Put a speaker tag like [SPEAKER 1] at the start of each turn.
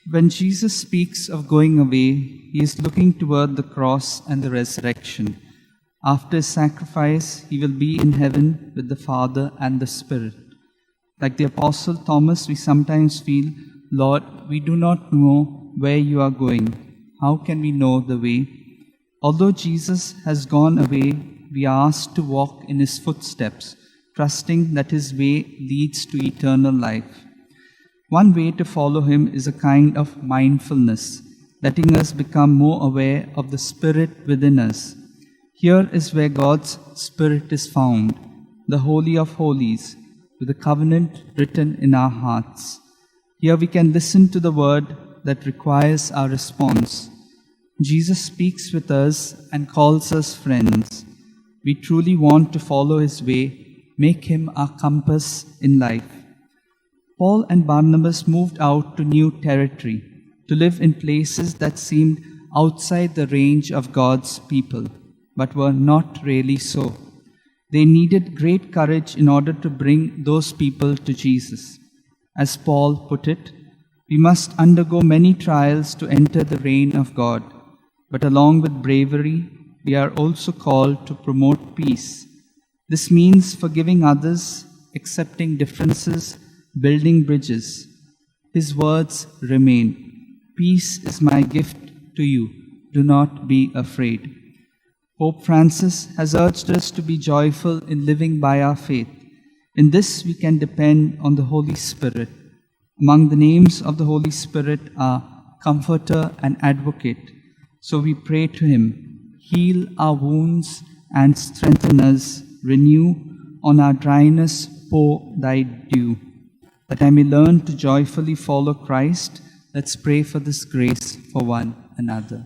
[SPEAKER 1] When Jesus speaks of going away, he is looking toward the cross and the resurrection. After his sacrifice, he will be in heaven with the Father and the Spirit. Like the Apostle Thomas, we sometimes feel, Lord, we do not know where you are going. How can we know the way? Although Jesus has gone away, we are asked to walk in his footsteps, trusting that his way leads to eternal life. One way to follow him is a kind of mindfulness, letting us become more aware of the Spirit within us. Here is where God's Spirit is found, the Holy of Holies, with the covenant written in our hearts. Here we can listen to the word that requires our response. Jesus speaks with us and calls us friends. We truly want to follow his way, make him our compass in life. Paul and Barnabas moved out to new territory, to live in places that seemed outside the range of God's people, but were not really so. They needed great courage in order to bring those people to Jesus. As Paul put it, we must undergo many trials to enter the reign of God, but along with bravery, we are also called to promote peace. This means forgiving others, accepting differences, building bridges. His words remain. Peace is my gift to you. Do not be afraid. Pope Francis has urged us to be joyful in living by our faith. In this we can depend on the Holy Spirit. Among the names of the Holy Spirit are Comforter and Advocate. So we pray to him, heal our wounds and strengthen us, renew on our dryness pour thy dew. That I may learn to joyfully follow Christ, let's pray for this grace for one another.